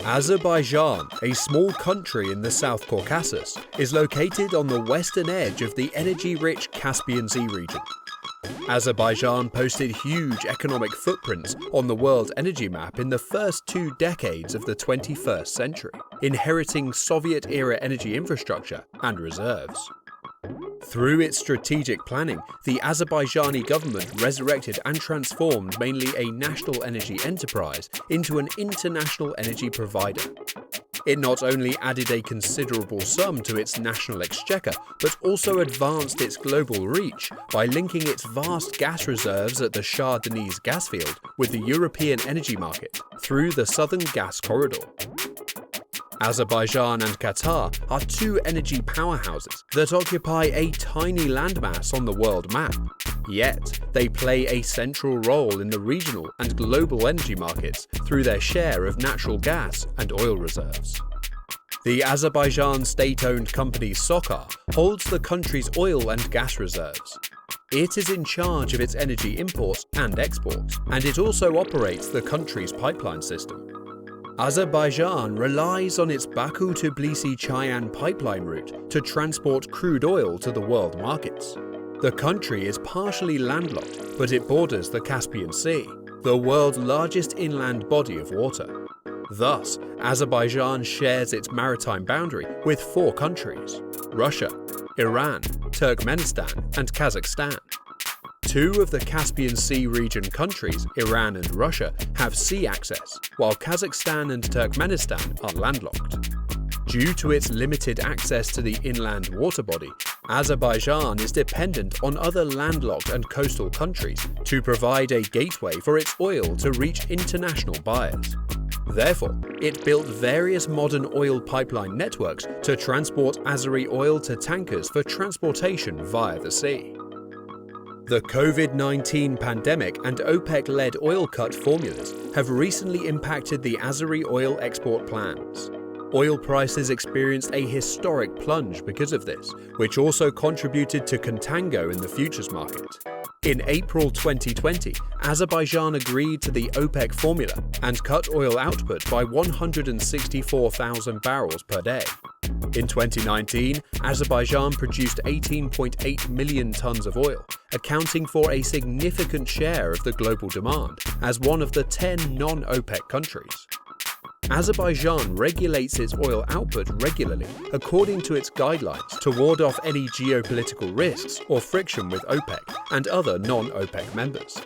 Azerbaijan, a small country in the South Caucasus, is located on the western edge of the energy-rich Caspian Sea region. Azerbaijan posted huge economic footprints on the world energy map in the first 2 decades of the 21st century, inheriting Soviet-era energy infrastructure and reserves. Through its strategic planning, the Azerbaijani government resurrected and transformed mainly a national energy enterprise into an international energy provider. It not only added a considerable sum to its national exchequer, but also advanced its global reach by linking its vast gas reserves at the Shah-Deniz gas field with the European energy market through the Southern Gas Corridor. Azerbaijan and Qatar are 2 energy powerhouses that occupy a tiny landmass on the world map. Yet, they play a central role in the regional and global energy markets through their share of natural gas and oil reserves. The Azerbaijan state-owned company SOCAR holds the country's oil and gas reserves. It is in charge of its energy imports and exports, and it also operates the country's pipeline system. Azerbaijan relies on its Baku-Tbilisi-Chayan pipeline route to transport crude oil to the world markets. The country is partially landlocked, but it borders the Caspian Sea, the world's largest inland body of water. Thus, Azerbaijan shares its maritime boundary with 4 countries: Russia, Iran, Turkmenistan, and Kazakhstan. 2 of the Caspian Sea region countries, Iran and Russia, have sea access, while Kazakhstan and Turkmenistan are landlocked. Due to its limited access to the inland water body, Azerbaijan is dependent on other landlocked and coastal countries to provide a gateway for its oil to reach international buyers. Therefore, it built various modern oil pipeline networks to transport Azeri oil to tankers for transportation via the sea. The COVID-19 pandemic and OPEC-led oil cut formulas have recently impacted the Azeri oil export plans. Oil prices experienced a historic plunge because of this, which also contributed to contango in the futures market. In April 2020, Azerbaijan agreed to the OPEC formula and cut oil output by 164,000 barrels per day. In 2019, Azerbaijan produced 18.8 million tons of oil, accounting for a significant share of the global demand as one of the 10 non-OPEC countries. Azerbaijan regulates its oil output regularly according to its guidelines to ward off any geopolitical risks or friction with OPEC and other non-OPEC members.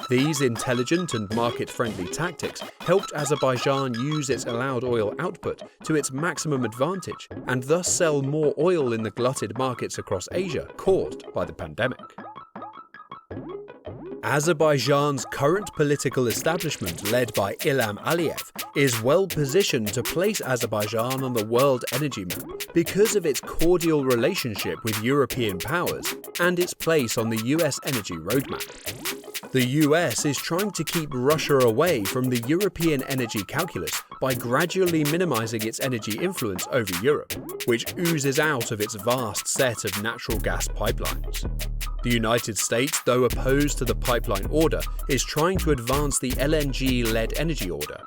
These intelligent and market-friendly tactics helped Azerbaijan use its allowed oil output to its maximum advantage and thus sell more oil in the glutted markets across Asia caused by the pandemic. Azerbaijan's current political establishment, led by Ilham Aliyev, is well positioned to place Azerbaijan on the world energy map because of its cordial relationship with European powers and its place on the US energy roadmap. The US is trying to keep Russia away from the European energy calculus by gradually minimizing its energy influence over Europe, which oozes out of its vast set of natural gas pipelines. The United States, though opposed to the pipeline order, is trying to advance the LNG-led energy order.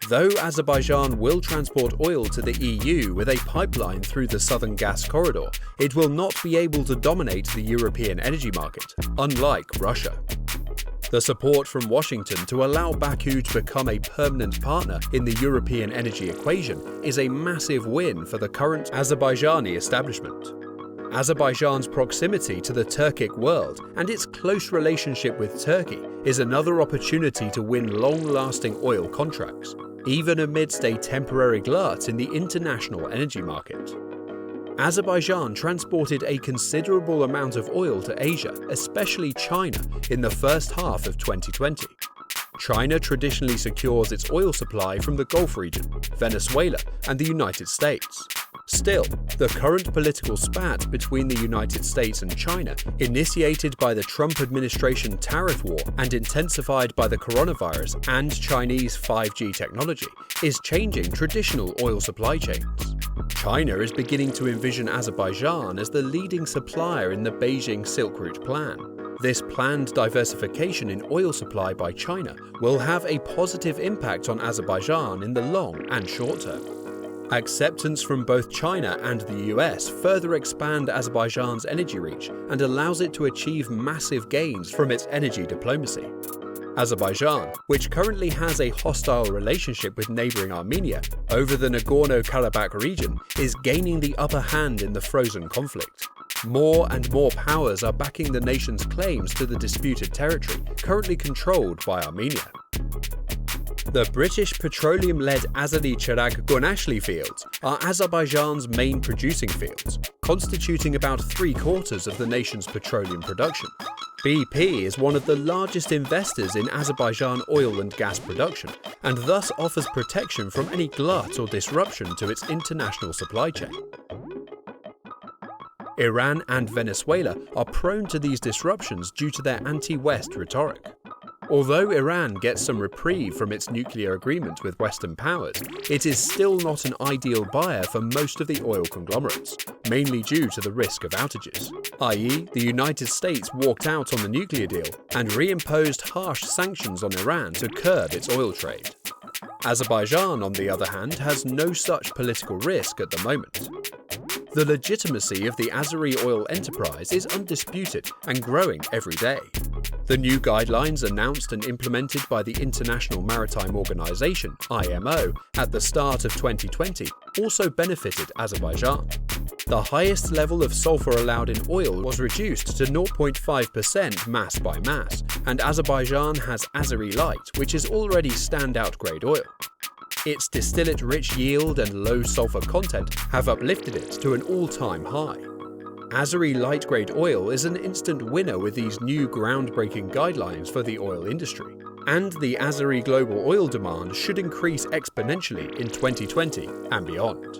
Though Azerbaijan will transport oil to the EU with a pipeline through the Southern Gas Corridor, it will not be able to dominate the European energy market, unlike Russia. The support from Washington to allow Baku to become a permanent partner in the European energy equation is a massive win for the current Azerbaijani establishment. Azerbaijan's proximity to the Turkic world and its close relationship with Turkey is another opportunity to win long-lasting oil contracts, even amidst a temporary glut in the international energy market. Azerbaijan transported a considerable amount of oil to Asia, especially China, in the first half of 2020. China traditionally secures its oil supply from the Gulf region, Venezuela, and the United States. Still, the current political spat between the United States and China, initiated by the Trump administration tariff war and intensified by the coronavirus and Chinese 5G technology, is changing traditional oil supply chains. China is beginning to envision Azerbaijan as the leading supplier in the Beijing Silk Route plan, This planned diversification in oil supply by China will have a positive impact on Azerbaijan in the long and short term. Acceptance from both China and the US further expand Azerbaijan's energy reach and allows it to achieve massive gains from its energy diplomacy. Azerbaijan, which currently has a hostile relationship with neighbouring Armenia over the Nagorno-Karabakh region, is gaining the upper hand in the frozen conflict. More and more powers are backing the nation's claims to the disputed territory, currently controlled by Armenia. The British petroleum-led Azeri Chirag Gonashli fields are Azerbaijan's main producing fields, constituting about 3/4 of the nation's petroleum production. BP is one of the largest investors in Azerbaijan oil and gas production, and thus offers protection from any glut or disruption to its international supply chain. Iran and Venezuela are prone to these disruptions due to their anti-West rhetoric. Although Iran gets some reprieve from its nuclear agreement with Western powers, it is still not an ideal buyer for most of the oil conglomerates, mainly due to the risk of outages, i.e., the United States walked out on the nuclear deal and reimposed harsh sanctions on Iran to curb its oil trade. Azerbaijan, on the other hand, has no such political risk at the moment. The legitimacy of the Azeri oil enterprise is undisputed and growing every day. The new guidelines announced and implemented by the International Maritime Organization (IMO) at the start of 2020 also benefited Azerbaijan. The highest level of sulfur allowed in oil was reduced to 0.5% mass by mass, and Azerbaijan has Azeri Light, which is already standout grade oil. Its distillate-rich yield and low sulfur content have uplifted it to an all-time high. Azeri light-grade oil is an instant winner with these new groundbreaking guidelines for the oil industry, and the Azeri global oil demand should increase exponentially in 2020 and beyond.